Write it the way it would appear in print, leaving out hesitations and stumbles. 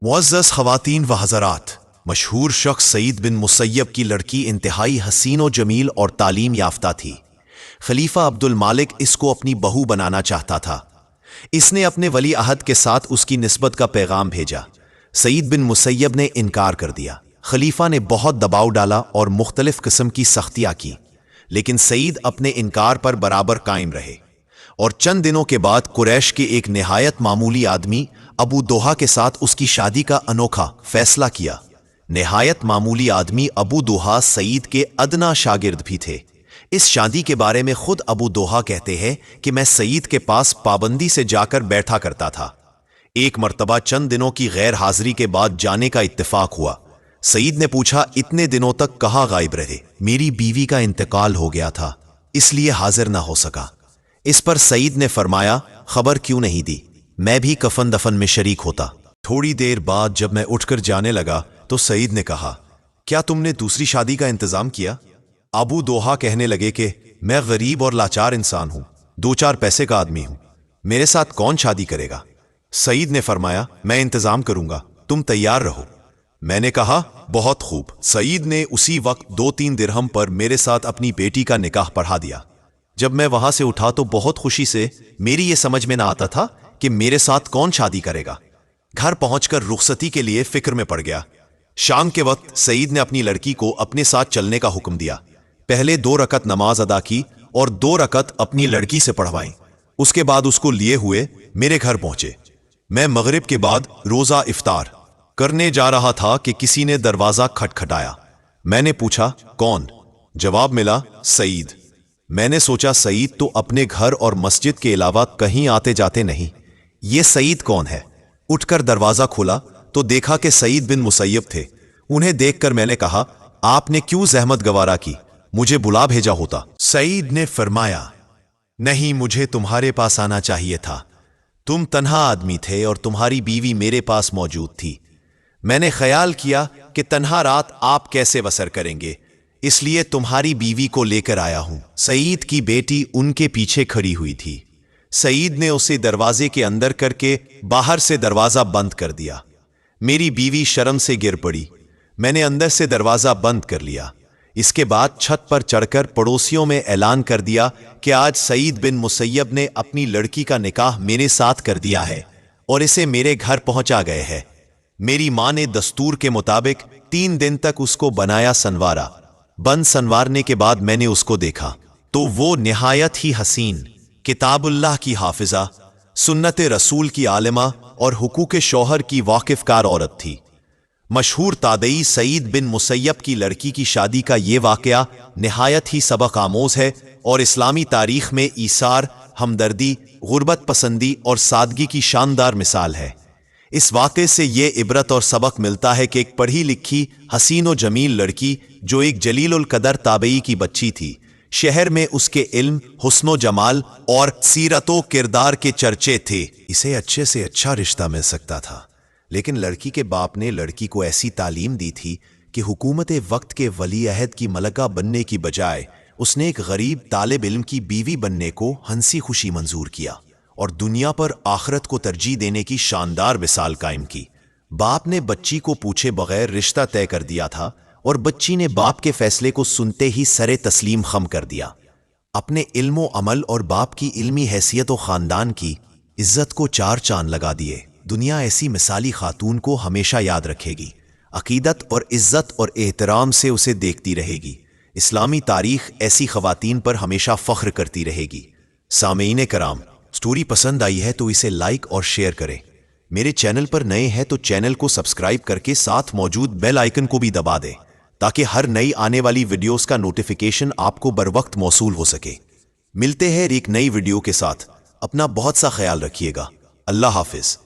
معزز خواتین و حضرات، مشہور شخص سعید بن مسیب کی لڑکی انتہائی حسین و جمیل اور تعلیم یافتہ تھی۔ خلیفہ عبد المالک اس کو اپنی بہو بنانا چاہتا تھا۔ اس نے اپنے ولی عہد کے ساتھ اس کی نسبت کا پیغام بھیجا۔ سعید بن مسیب نے انکار کر دیا۔ خلیفہ نے بہت دباؤ ڈالا اور مختلف قسم کی سختیاں کی، لیکن سعید اپنے انکار پر برابر قائم رہے۔ اور چند دنوں کے بعد قریش کے ایک نہایت معمولی آدمی ابو دوحہ کے ساتھ اس کی شادی کا انوکھا فیصلہ کیا۔ نہایت معمولی آدمی ابو دوحہ سعید کے ادنا شاگرد بھی تھے۔ اس شادی کے بارے میں خود ابو دوحہ کہتے ہیں کہ میں سعید کے پاس پابندی سے جا کر بیٹھا کرتا تھا۔ ایک مرتبہ چند دنوں کی غیر حاضری کے بعد جانے کا اتفاق ہوا۔ سعید نے پوچھا، اتنے دنوں تک کہاں غائب رہے؟ میری بیوی کا انتقال ہو گیا تھا، اس لیے حاضر نہ ہو سکا۔ اس پر سعید نے فرمایا، خبر کیوں نہیں دی؟ میں بھی کفن دفن میں شریک ہوتا۔ تھوڑی دیر بعد جب میں اٹھ کر جانے لگا تو سعید نے کہا، کیا تم نے دوسری شادی کا انتظام کیا؟ ابو دوحہ کہنے لگے کہ میں غریب اور لاچار انسان ہوں، 2-4 پیسے کا آدمی ہوں، میرے ساتھ کون شادی کرے گا؟ سعید نے فرمایا، میں انتظام کروں گا، تم تیار رہو۔ میں نے کہا، بہت خوب۔ سعید نے اسی وقت 2-3 درہم پر میرے ساتھ اپنی بیٹی کا نکاح پڑھا دیا۔ جب میں وہاں سے اٹھا تو بہت خوشی سے، میری یہ سمجھ میں نہ آتا تھا کہ میرے ساتھ کون شادی کرے گا۔ گھر پہنچ کر رخصتی کے لیے فکر میں پڑ گیا۔ شام کے وقت سعید نے اپنی لڑکی کو اپنے ساتھ چلنے کا حکم دیا۔ پہلے 2 رکعت نماز ادا کی اور 2 رکعت اپنی لڑکی سے پڑھوائیں۔ اس کے بعد اس کو لیے ہوئے میرے گھر پہنچے۔ میں مغرب کے بعد روزہ افطار کرنے جا رہا تھا کہ کسی نے دروازہ کھٹکھٹایا۔ میں نے پوچھا، کون؟ جواب ملا، سعید۔ میں نے سوچا سعید تو اپنے گھر اور مسجد کے علاوہ کہیں آتے جاتے نہیں، یہ سعید کون ہے؟ اٹھ کر دروازہ کھولا تو دیکھا کہ سعید بن مسیب تھے۔ انہیں دیکھ کر میں نے کہا، آپ نے کیوں زحمت گوارا کی؟ مجھے بلا بھیجا ہوتا۔ سعید نے فرمایا، نہیں، مجھے تمہارے پاس آنا چاہیے تھا۔ تم تنہا آدمی تھے اور تمہاری بیوی میرے پاس موجود تھی۔ میں نے خیال کیا کہ تنہا رات آپ کیسے بسر کریں گے، اس لیے تمہاری بیوی کو لے کر آیا ہوں۔ سعید کی بیٹی ان کے پیچھے کھڑی ہوئی تھی۔ سعید نے اسے دروازے کے اندر کر کے باہر سے دروازہ بند کر دیا۔ میری بیوی شرم سے گر پڑی۔ میں نے اندر سے دروازہ بند کر لیا۔ اس کے بعد چھت پر چڑھ کر پڑوسیوں میں اعلان کر دیا کہ آج سعید بن مسیب نے اپنی لڑکی کا نکاح میرے ساتھ کر دیا ہے اور اسے میرے گھر پہنچا گئے ہے۔ میری ماں نے دستور کے مطابق 3 دن تک اس کو بنایا سنوارا۔ بند سنوارنے کے بعد میں نے اس کو دیکھا تو وہ نہایت ہی حسین، کتاب اللہ کی حافظہ، سنت رسول کی عالمہ اور حقوق شوہر کی واقف کار عورت تھی۔ مشہور تابعی سعید بن مسیب کی لڑکی کی شادی کا یہ واقعہ نہایت ہی سبق آموز ہے اور اسلامی تاریخ میں ایثار، ہمدردی، غربت پسندی اور سادگی کی شاندار مثال ہے۔ اس واقعے سے یہ عبرت اور سبق ملتا ہے کہ ایک پڑھی لکھی، حسین و جمیل لڑکی جو ایک جلیل القدر تابعی کی بچی تھی، شہر میں اس کے علم، حسن و جمال اور سیرت و کردار کے چرچے تھے۔ اسے اچھے سے اچھا رشتہ مل سکتا تھا، لیکن لڑکی کے باپ نے لڑکی کو ایسی تعلیم دی تھی کہ حکومت وقت کے ولی عہد کی ملکہ بننے کی بجائے اس نے ایک غریب طالب علم کی بیوی بننے کو ہنسی خوشی منظور کیا اور دنیا پر آخرت کو ترجیح دینے کی شاندار مثال قائم کی۔ باپ نے بچی کو پوچھے بغیر رشتہ طے کر دیا تھا اور بچی نے باپ کے فیصلے کو سنتے ہی سر تسلیم خم کر دیا۔ اپنے علم و عمل اور باپ کی علمی حیثیت و خاندان کی عزت کو 4 چاند لگا دیے۔ دنیا ایسی مثالی خاتون کو ہمیشہ یاد رکھے گی، عقیدت اور عزت اور احترام سے اسے دیکھتی رہے گی۔ اسلامی تاریخ ایسی خواتین پر ہمیشہ فخر کرتی رہے گی۔ سامعین کرام، سٹوری پسند آئی ہے تو اسے لائک اور شیئر کریں۔ میرے چینل پر نئے ہیں تو چینل کو سبسکرائب کر کے ساتھ موجود بیل آئیکن کو بھی دبا دیں تاکہ ہر نئی آنے والی ویڈیوز کا نوٹیفیکیشن آپ کو بر وقت موصول ہو سکے۔ ملتے ہیں ایک نئی ویڈیو کے ساتھ۔ اپنا بہت سا خیال رکھیے گا۔ اللہ حافظ۔